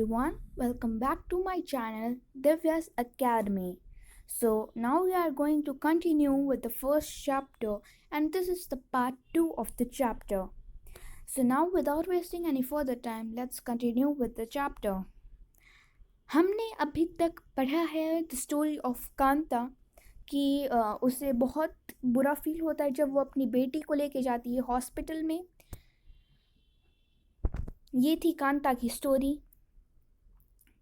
everyone, welcome back to my channel Divya's Academy. So now we are going to continue with the first chapter, and this is the part 2 of the chapter. So now without wasting any further time, let's continue with the chapter. हमने अभी तक पढ़ा है the story of Kanta कि उसे बहुत बुरा feel होता है जब वो अपनी बेटी को लेके जाती है हॉस्पिटल में। ये थी कांता की स्टोरी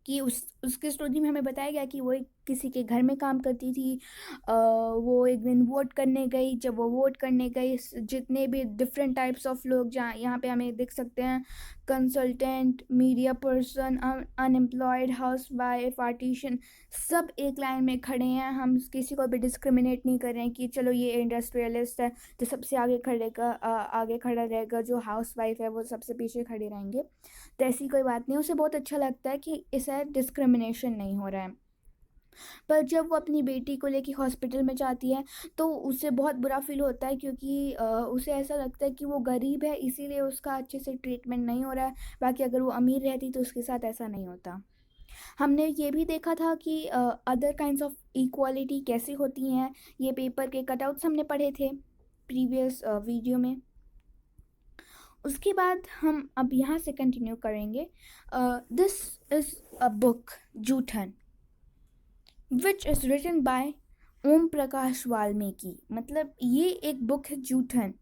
कि उसके स्टोरी में हमें बताया गया कि वो एक किसी के घर में काम करती थी। वो एक दिन वोट करने गई। जब वो वोट करने गई, जितने भी डिफरेंट टाइप्स ऑफ लोग जहाँ यहाँ पे हमें देख सकते हैं, consultant, media person, unemployed, house wife, artisan, सब एक लाइन में खड़े हैं। हम किसी को भी डिस्क्रिमिनेट नहीं कर रहे हैं कि चलो ये इंडस्ट्रियलिस्ट है जो सबसे आगे आगे खड़ा रहेगा, जो हाउस वाइफ है वो सबसे पीछे खड़े रहेंगे। तो ऐसी कोई बात नहीं। उसे बहुत अच्छा लगता है कि इसे डिस्क्रिमिनेशन नहीं हो रहा है। पर जब वो अपनी बेटी को लेके हॉस्पिटल में जाती है तो उसे बहुत बुरा फील होता है, क्योंकि उसे ऐसा लगता है कि वो गरीब है, इसीलिए उसका अच्छे से ट्रीटमेंट नहीं हो रहा है। बाकी अगर वो अमीर रहती तो उसके साथ ऐसा नहीं होता। हमने ये भी देखा था कि अदर काइंड्स ऑफ इक्वालिटी कैसी होती हैं। ये पेपर के कटआउट्स हमने पढ़े थे प्रीवियस वीडियो में। उसके बाद हम अब यहाँ से कंटिन्यू करेंगे। This is a book Joothan which is written by Om Prakash Valmiki. मतलब ये एक बुक है जूठन,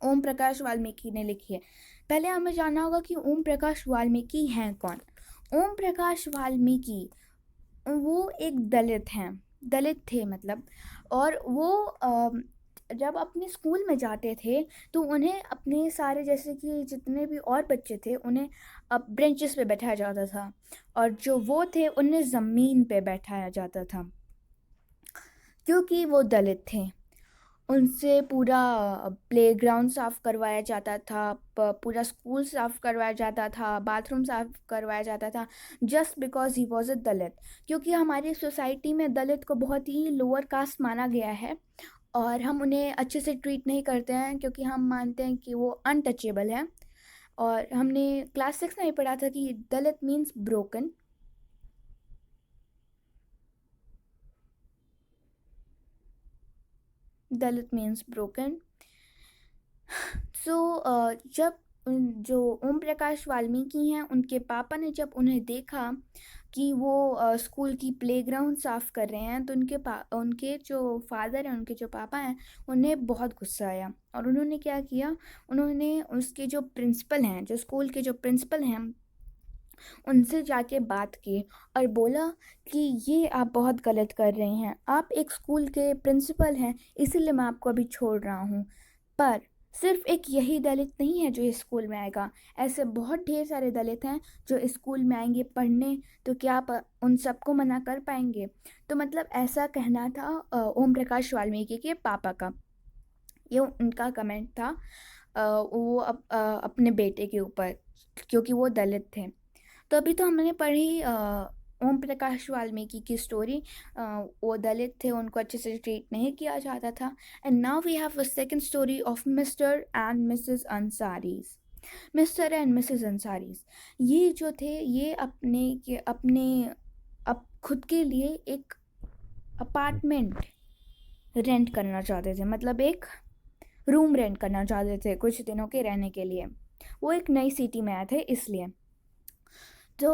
ओम प्रकाश वाल्मीकि ने लिखी है। पहले हमें जानना होगा कि ओम प्रकाश वाल्मीकि हैं कौन। ओम प्रकाश वाल्मीकि वो एक दलित थे मतलब। और वो जब अपने स्कूल में जाते थे तो उन्हें अपने सारे, जैसे कि जितने भी और बच्चे थे, उन्हें अब ब्रेंचेस पे बैठाया जाता था, और जो वो थे उन्हें ज़मीन पे बैठाया जाता था क्योंकि वो दलित थे। उनसे पूरा प्लेग्राउंड साफ़ करवाया जाता था, पूरा स्कूल साफ़ करवाया जाता था, बाथरूम साफ़ करवाया जाता था, just because he was a Dalit. क्योंकि हमारी सोसाइटी में दलित को बहुत ही लोअर कास्ट माना गया है और हम उन्हें अच्छे से ट्रीट नहीं करते हैं, क्योंकि हम मानते हैं कि वो अनटचेबल है। और हमने क्लास 6 में ही पढ़ा था कि दलित means broken. Dalit means broken. सो जब जो ओम प्रकाश वाल्मीकि हैं, उनके पापा ने जब उन्हें देखा कि वो स्कूल की प्लेग्राउंड साफ़ कर रहे हैं, तो उनके जो फादर हैं, उनके जो पापा हैं, उन्हें बहुत गुस्सा आया। और उन्होंने क्या किया, उन्होंने उसके जो प्रिंसिपल हैं, जो स्कूल के जो प्रिंसिपल हैं, उनसे जाके बात की और बोला कि ये आप बहुत गलत कर रहे हैं। आप एक स्कूल के प्रिंसिपल हैं, इसीलिए मैं आपको अभी छोड़ रहा हूँ। पर सिर्फ एक यही दलित नहीं है जो इस स्कूल में आएगा, ऐसे बहुत ढेर सारे दलित हैं जो इस स्कूल में आएंगे पढ़ने। तो क्या आप उन सबको मना कर पाएंगे? तो मतलब ऐसा कहना था ओम प्रकाश वाल्मीकि के पापा का। ये उनका कमेंट था वो अपने बेटे के ऊपर, क्योंकि वो दलित थे। तो अभी तो हमने पढ़ी ओम प्रकाश वाल्मीकि की स्टोरी। वो दलित थे, उनको अच्छे से ट्रीट नहीं किया जाता था। And now we have a second story of Mr and Mrs Ansaris. Mr and Mrs Ansaris, ये जो थे, ये अब खुद के लिए एक अपार्टमेंट रेंट करना चाहते थे, मतलब एक रूम रेंट करना चाहते थे कुछ दिनों के रहने के लिए। वो एक नई सिटी में आए थे इसलिए। तो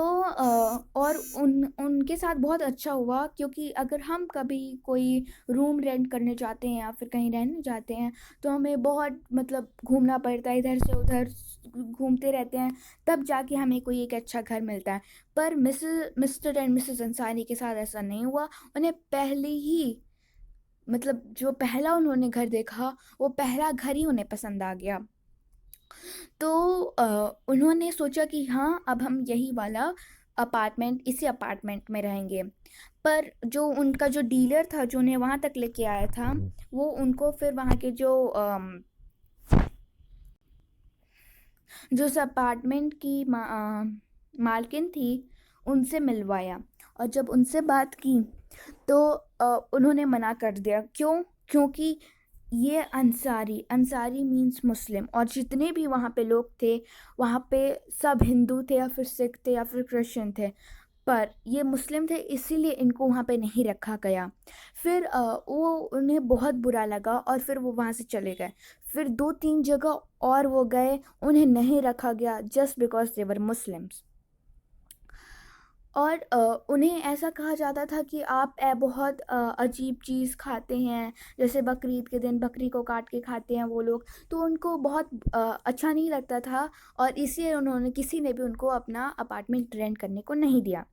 और उनके साथ बहुत अच्छा हुआ, क्योंकि अगर हम कभी कोई रूम रेंट करने जाते हैं या फिर कहीं रहने जाते हैं तो हमें बहुत मतलब घूमना पड़ता है, इधर से उधर घूमते रहते हैं, तब जाके हमें कोई एक अच्छा घर मिलता है। पर मिस्टर एंड मिसेस अंसारी के साथ ऐसा नहीं हुआ। उन्हें पहले ही, मतलब जो पहला उन्होंने घर देखा, वो पहला घर ही उन्हें पसंद आ गया। तो उन्होंने सोचा कि हाँ, अब हम यही वाला इसी अपार्टमेंट में रहेंगे। पर जो उनका जो डीलर था, जो उन्हें वहाँ तक लेके आया था, वो उनको फिर वहाँ के जो उस अपार्टमेंट की मालकिन थी, उनसे मिलवाया। और जब उनसे बात की तो उन्होंने मना कर दिया। क्यों? क्योंकि ये अंसारी मीन्स मुस्लिम, और जितने भी वहाँ पे लोग थे वहाँ पे सब हिंदू थे या फिर सिख थे या फिर क्रिश्चियन थे, पर ये मुस्लिम थे इसीलिए इनको वहाँ पे नहीं रखा गया। फिर वो उन्हें बहुत बुरा लगा और फिर वो वहाँ से चले गए। फिर 2-3 जगह और वो गए, उन्हें नहीं रखा गया just because they were Muslims. और उन्हें ऐसा कहा जाता था कि आप बहुत अजीब चीज़ खाते हैं, जैसे बकरीद के दिन बकरी को काट के खाते हैं वो लोग, तो उनको बहुत अच्छा नहीं लगता था, और इसलिए उन्होंने किसी ने भी उनको अपना अपार्टमेंट रेंट करने को नहीं दिया।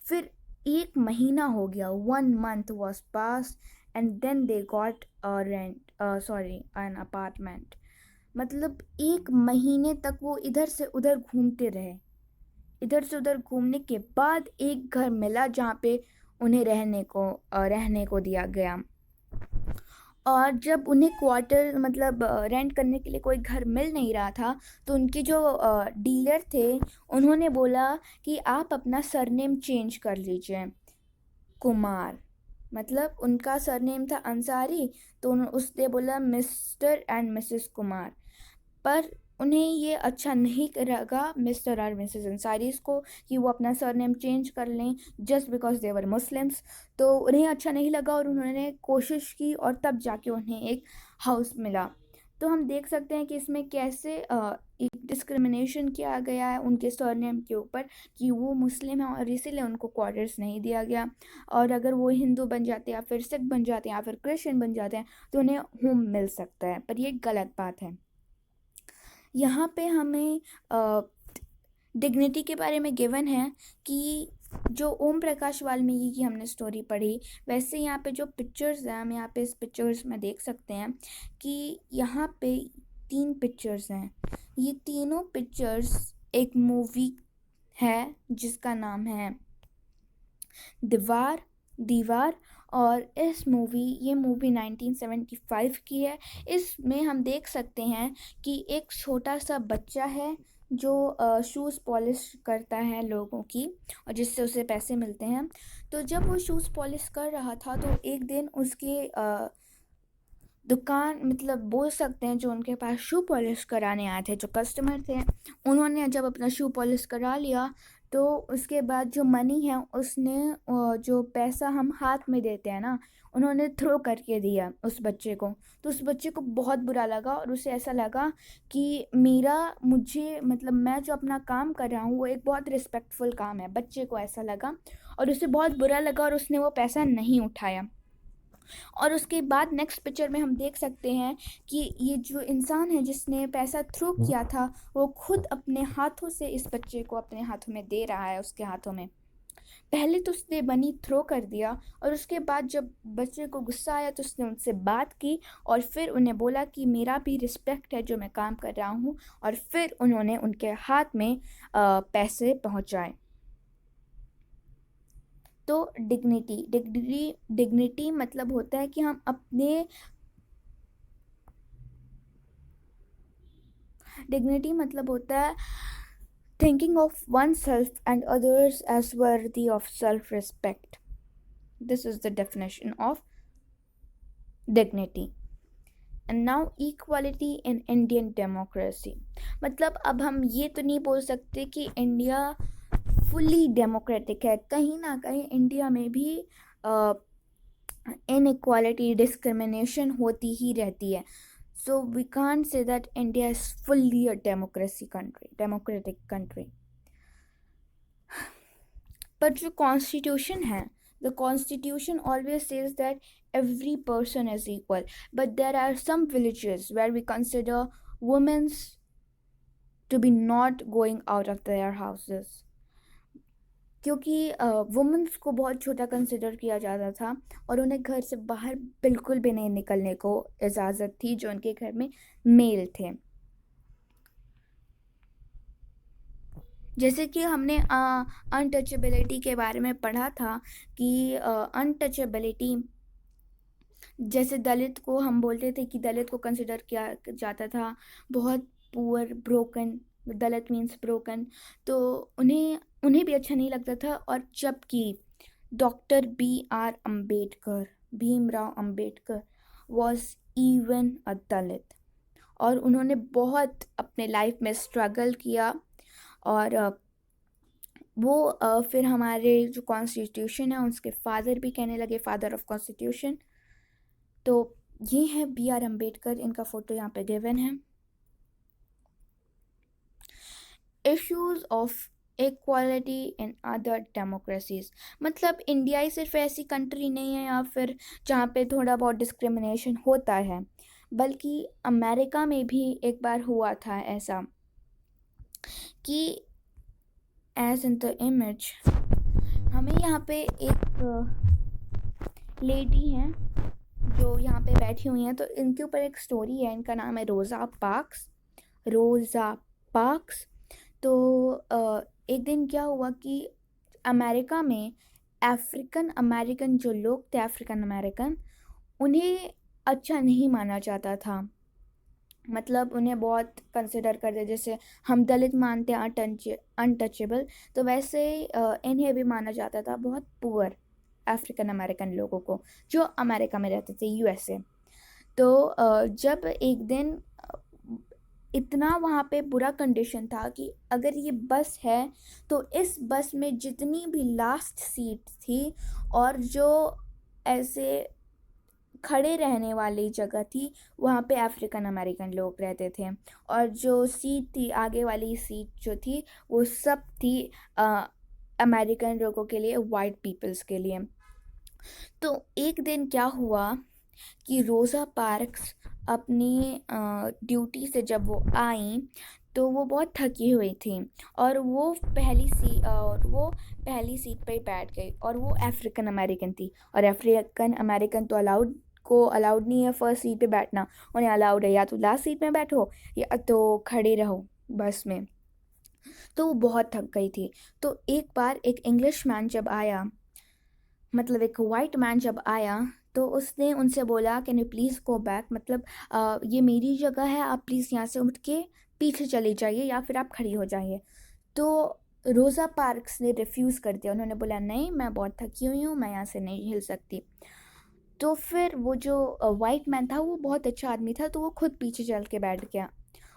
फिर 1 महीना हो गया, 1 month was passed and then they got an apartment। मतलब 1 महीने तक वो इधर से उधर घूमते रहे। इधर से उधर घूमने के बाद एक घर मिला जहाँ पे उन्हें रहने को दिया गया। और जब उन्हें क्वार्टर मतलब रेंट करने के लिए कोई घर मिल नहीं रहा था, तो उनके जो डीलर थे उन्होंने बोला कि आप अपना सरनेम चेंज कर लीजिए, कुमार। मतलब उनका सरनेम था अंसारी, तो उसने बोला मिस्टर एंड मिसेस कुमार। पर उन्हें ये अच्छा नहीं लगा मिस्टर और मिसेस अंसारीज़ को कि वो अपना सरनेम चेंज कर लें just because they were Muslims. तो उन्हें अच्छा नहीं लगा और उन्होंने कोशिश की और तब जाके उन्हें एक हाउस मिला। तो हम देख सकते हैं कि इसमें कैसे एक डिस्क्रिमिनेशन किया गया है उनके सरनेम के ऊपर कि वो मुस्लिम हैं और इसीलिए उनको क्वार्टर्स नहीं दिया गया। और अगर वो हिंदू बन जाते या फिर सिख बन जाते हैं या फिर क्रिश्चियन बन जाते हैं तो उन्हें होम मिल सकता है, पर ये गलत बात है। यहाँ पे हमें डिग्निटी के बारे में गिवन है कि जो ओम प्रकाश वाल्मीकि की हमने स्टोरी पढ़ी, वैसे यहाँ पे जो पिक्चर्स हैं हम यहाँ पे इस पिक्चर्स में देख सकते हैं कि यहाँ पे 3 पिक्चर्स हैं। ये तीनों पिक्चर्स एक मूवी है जिसका नाम है दीवार। और ये मूवी 1975 की है। इसमें हम देख सकते हैं कि एक छोटा सा बच्चा है जो शूज़ पॉलिश करता है लोगों की, और जिससे उसे पैसे मिलते हैं। तो जब वो शूज़ पॉलिश कर रहा था तो एक दिन उसके दुकान मतलब बोल सकते हैं जो उनके पास शू पॉलिश कराने आए थे, जो कस्टमर थे, उन्होंने जब अपना शू पॉलिश करा लिया तो उसके बाद जो मनी है उसने जो पैसा हम हाथ में देते हैं ना, उन्होंने थ्रो करके दिया उस बच्चे को। तो उस बच्चे को बहुत बुरा लगा और उसे ऐसा लगा कि मुझे मतलब मैं जो अपना काम कर रहा हूँ वो एक बहुत रिस्पेक्टफुल काम है, बच्चे को ऐसा लगा और उसे बहुत बुरा लगा और उसने वो पैसा नहीं उठाया। और उसके बाद नेक्स्ट पिक्चर में हम देख सकते हैं कि ये जो इंसान है जिसने पैसा थ्रो किया था वो खुद अपने हाथों से इस बच्चे को अपने हाथों में दे रहा है, उसके हाथों में। पहले तो उसने मनी थ्रो कर दिया और उसके बाद जब बच्चे को गुस्सा आया तो उसने उनसे बात की और फिर उन्हें बोला कि मेरा भी रिस्पेक्ट है जो मैं काम कर रहा हूँ, और फिर उन्होंने उनके हाथ में पैसे पहुँचाए। तो डिग्निटी मतलब होता है कि हम अपने डिग्निटी मतलब होता है thinking of oneself and others as worthy of self-respect. This is the definition of dignity. And now equality in Indian democracy. मतलब अब हम ये तो नहीं बोल सकते कि इंडिया फुली डेमोक्रेटिक है, कहीं ना कहीं इंडिया में भी इनइक्वालिटी डिस्क्रिमिनेशन होती ही रहती है। So we can't say that India is fully a democratic country. But जो constitution है, the constitution always says that every person is equal. But there are some villages where we consider women to be not going out of their houses. क्योंकि women's को बहुत छोटा consider किया जाता था और उन्हें घर से बाहर बिल्कुल भी नहीं निकलने को इजाज़त थी जो उनके घर में मेल थे। जैसे कि हमने अनटचेबिलिटी के बारे में पढ़ा था कि अनटचेबिलिटी जैसे दलित को हम बोलते थे कि दलित को कंसिडर किया जाता था बहुत poor, broken, Dalit means broken, तो उन्हें भी अच्छा नहीं लगता था। और जबकि doctor Bhimrao Ambedkar was even a Dalit. और उन्होंने बहुत अपने लाइफ में स्ट्रगल किया और वो फिर हमारे जो कॉन्स्टिट्यूशन है उसके फादर भी कहने लगे, फादर ऑफ कॉन्स्टिट्यूशन। तो ये है बी आर अम्बेडकर, इनका फ़ोटो यहाँ पे गिवन है। Issues of equality in other democracies, मतलब इंडिया ही सिर्फ ऐसी कंट्री नहीं है या फिर जहाँ पे थोड़ा बहुत डिस्क्रिमिनेशन होता है, बल्कि अमेरिका में भी एक बार हुआ था ऐसा कि एज इन द इमेज हमें यहाँ पे एक लेडी हैं जो यहाँ पे बैठी हुई हैं, तो इनके ऊपर एक स्टोरी है। इनका नाम है रोज़ा पार्क्स। रोज़ा पार्क्स। तो एक दिन क्या हुआ कि अमेरिका में अफ्रीकन अमेरिकन जो लोग थे, अफ्रीकन अमेरिकन, उन्हें अच्छा नहीं माना जाता था। मतलब उन्हें बहुत कंसिडर करते, जैसे हम दलित मानते हैं अनटचेबल, तो वैसे इन्हें भी माना जाता था बहुत पुअर, अफ्रीकन अमेरिकन लोगों को जो अमेरिका में रहते थे, यूएसए। तो जब एक दिन इतना वहाँ पे बुरा कंडीशन था कि अगर ये बस है तो इस बस में जितनी भी लास्ट सीट थी और जो ऐसे खड़े रहने वाली जगह थी, वहाँ पे अफ्रीकन अमेरिकन लोग रहते थे। और जो सीट थी, आगे वाली सीट जो थी, वो सब थी अमेरिकन लोगों के लिए, वाइट पीपल्स के लिए। तो एक दिन क्या हुआ कि रोज़ा पार्क्स अपनी ड्यूटी से जब वो आई तो वो बहुत थकी हुई थी और वो पहली सीट पे बैठ गई। और वो अफ्रीकन अमेरिकन थी, और अफ्रीकन अमेरिकन तो अलाउड नहीं है फर्स्ट सीट पे बैठना। उन्हें अलाउड है या तो लास्ट सीट में बैठो या तो खड़े रहो बस में। तो वो बहुत थक गई थी। तो एक बार एक इंग्लिश मैन जब आया, मतलब एक वाइट मैन जब आया, तो उसने उनसे बोला can you please go back, मतलब ये मेरी जगह है, आप प्लीज़ यहाँ से उठ के पीछे चले जाइए या फिर आप खड़ी हो जाइए। तो रोज़ा पार्क्स ने रिफ्यूज़ कर दिया। उन्होंने बोला नहीं, मैं बहुत थकी हुई हूँ, मैं यहाँ से नहीं हिल सकती। तो फिर वो जो वाइट मैन था वो बहुत अच्छा आदमी था, तो वो खुद पीछे चल के बैठ गया।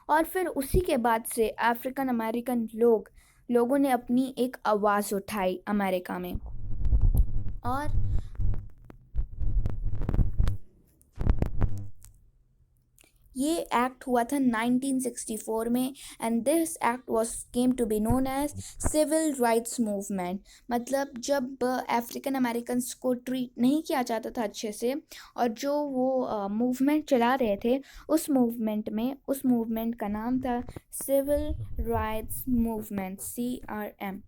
और फिर उसी के बाद से अफ्रीकन अमेरिकन लोगों ने अपनी एक आवाज़ उठाई अमेरिका में। और ये एक्ट हुआ था 1964 में, and this act was came to be known as civil rights movement. मतलब जब अफ्रीकन अमेरिकन्स को ट्रीट नहीं किया जाता था अच्छे से, और जो वो मूवमेंट चला रहे थे, उस मूवमेंट का नाम था सिविल राइट्स मूवमेंट, CRM।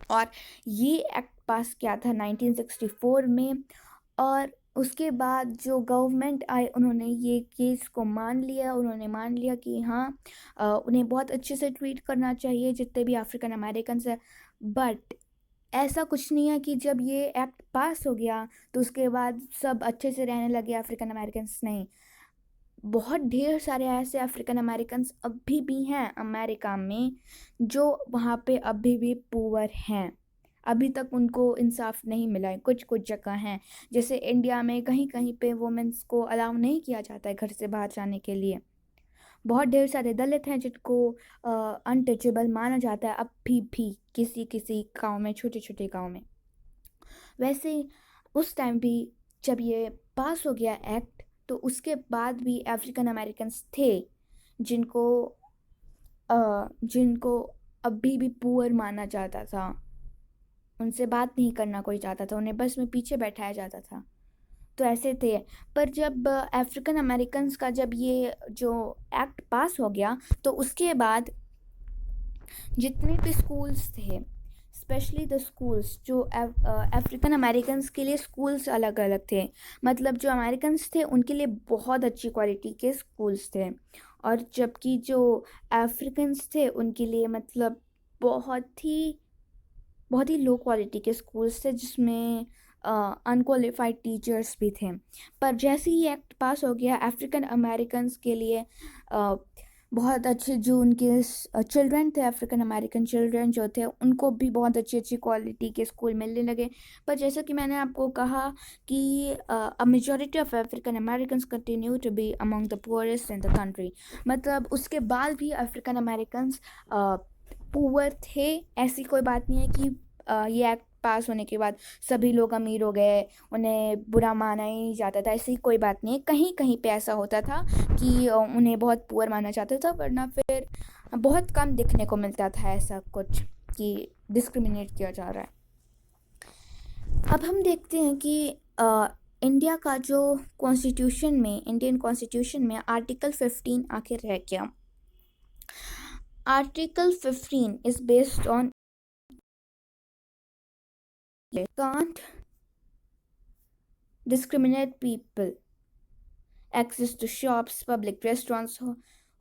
और ये एक्ट पास किया था 1964 में। और उसके बाद जो गवर्नमेंट आए, उन्होंने ये केस को मान लिया। उन्होंने मान लिया कि हाँ, उन्हें बहुत अच्छे से ट्रीट करना चाहिए जितने भी अफ्रीकन अमेरिकन हैं। बट ऐसा कुछ नहीं है कि जब ये एक्ट पास हो गया तो उसके बाद सब अच्छे से रहने लगे अफ्रीकन अमेरिकन्स। नहीं, बहुत ढेर सारे ऐसे अफ्रीकन अमेरिकन्स अभी भी हैं अमेरिका में जो वहाँ पे अभी भी पुअर हैं। अभी तक उनको इंसाफ नहीं मिला है। कुछ कुछ जगह हैं, जैसे इंडिया में कहीं कहीं पे वुमेन्स को अलाउ नहीं किया जाता है घर से बाहर जाने के लिए। बहुत ढेर सारे दलित हैं जिनको अनटचेबल माना जाता है अभी भी, किसी किसी गाँव में, छोटे छोटे गाँव में। वैसे उस टाइम भी जब ये पास हो गया एक्ट, तो उसके बाद भी अफ्रीकन अमेरिकन्स थे जिनको जिनको अभी भी पुअर माना जाता था। उनसे बात नहीं करना कोई चाहता था, उन्हें बस में पीछे बैठाया जाता था। तो ऐसे थे। पर जब अफ्रीकन अमेरिकन्स का जब ये जो एक्ट पास हो गया, तो उसके बाद जितने भी स्कूल्स थे, स्पेशली द स्कूल्स जो अफ्रीकन अमेरिकन्स के लिए स्कूल्स अलग अलग थे। मतलब जो अमेरिकन्स थे उनके लिए बहुत अच्छी क्वालिटी के स्कूल्स थे, और जबकि जो अफ्रीकन्स थे उनके लिए मतलब बहुत ही लो क्वालिटी के स्कूल्स थे, जिसमें अनक्वालिफाइड टीचर्स भी थे। पर जैसे ही एक्ट पास हो गया, अफ्रीकन अमेरिकन्स के लिए बहुत अच्छे जो उनके चिल्ड्रन थे, अफ्रीकन अमेरिकन चिल्ड्रन जो थे, उनको भी बहुत अच्छी अच्छी क्वालिटी के स्कूल मिलने लगे। पर जैसा कि मैंने आपको कहा कि a majority of African Americans continue to be among the poorest in the country. मतलब उसके बाद भी अफ्रीकन अमेरिकन्स पुअर थे, ऐसी कोई बात नहीं है कि ये एक्ट पास होने के बाद सभी लोग अमीर हो गए, उन्हें बुरा माना ही जाता था, ऐसी कोई बात नहीं है। कहीं कहीं पे ऐसा होता था कि उन्हें बहुत पुअर माना जाता था, वरना फिर बहुत कम दिखने को मिलता था ऐसा कुछ कि डिस्क्रिमिनेट किया जा रहा है। अब हम देखते हैं कि इंडिया का जो कॉन्स्टिट्यूशन में, इंडियन कॉन्स्टिट्यूशन में आर्टिकल 15 आखिर रह गया। Article 15 is based on can't discriminate people, access to shops, public restaurants,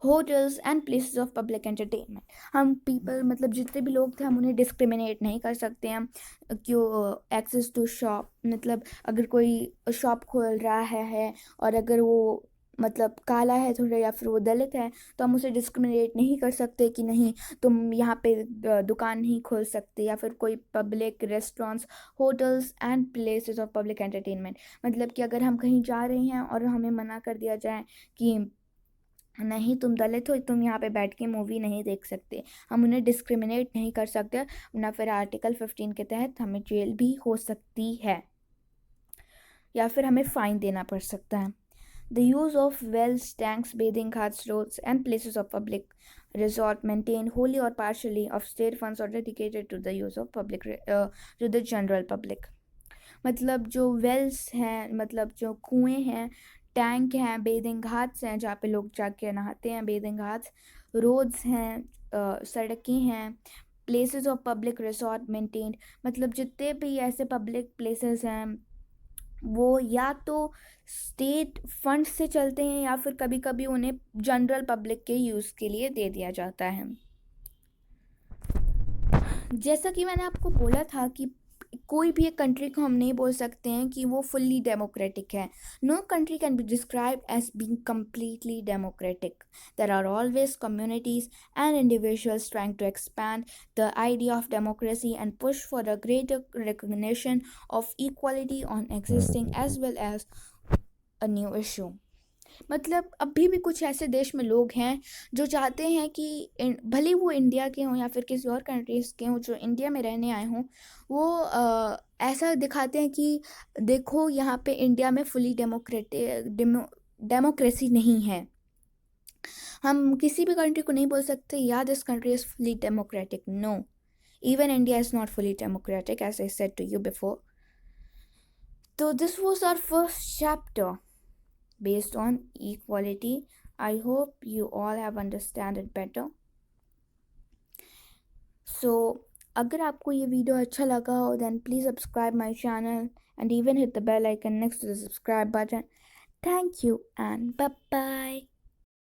hotels and places of public entertainment. हम पीपल मतलब जितने भी लोग थे, हम उन्हें डिस्क्रिमिनेट नहीं कर सकते हैं। क्यों? एक्सेस टू शॉप, मतलब अगर कोई शॉप खोल रहा है और अगर वो मतलब काला है थोड़ा या फिर वो दलित है, तो हम उसे डिस्क्रिमिनेट नहीं कर सकते कि नहीं तुम यहाँ पे दुकान नहीं खोल सकते, या फिर कोई public restaurants, hotels and places of public entertainment. मतलब कि अगर हम कहीं जा रहे हैं और हमें मना कर दिया जाए कि नहीं तुम दलित हो, तुम यहाँ पे बैठ के मूवी नहीं देख सकते, हम उन्हें डिस्क्रिमिनेट नहीं कर सकते, वरना फिर आर्टिकल 15 के तहत हमें जेल भी हो सकती है या फिर हमें फाइन देना पड़ सकता है। The use of wells, tanks, bathing ghats, roads, and places of public resort maintained wholly or partially of state funds or dedicated to the use of to the general public। मतलब जो Wales हैं, मतलब जो कुएं हैं, tank हैं, bathing Ghats हैं जहाँ पे लोग जाके नहाते हैं, बेदिंग घाट्स, रोड्स हैं, सड़कें हैं, places of public resort maintained, मतलब जितने भी ऐसे पब्लिक प्लेसेस हैं वो या तो स्टेट फंड से चलते हैं या फिर कभी कभी उन्हें जनरल पब्लिक के यूज़ के लिए दे दिया जाता है। जैसा कि मैंने आपको बोला था कि कोई भी एक कंट्री को हम नहीं बोल सकते हैं कि वो फुल्ली डेमोक्रेटिक है। No country can be described as being completely democratic. There are always communities and individuals trying to expand the idea of democracy and push for a greater recognition of equality on existing as well as a new issue। मतलब अभी भी कुछ ऐसे देश में लोग हैं जो चाहते हैं कि भले वो इंडिया के हों या फिर किसी और कंट्रीज़ के हों, जो इंडिया में रहने आए हों, वो ऐसा दिखाते हैं कि देखो यहाँ पे इंडिया में फुली डेमोक्रेसी नहीं है। हम किसी भी कंट्री को नहीं बोल सकते या this country is fully democratic. No, even India is not fully democratic as I said to you before. तो this was our first chapter based on equality. I hope you all have understand it better. So अगर आपको ये video अच्छा लगा हो then please subscribe my channel and even hit the bell icon next to the subscribe button. Thank you and bye bye.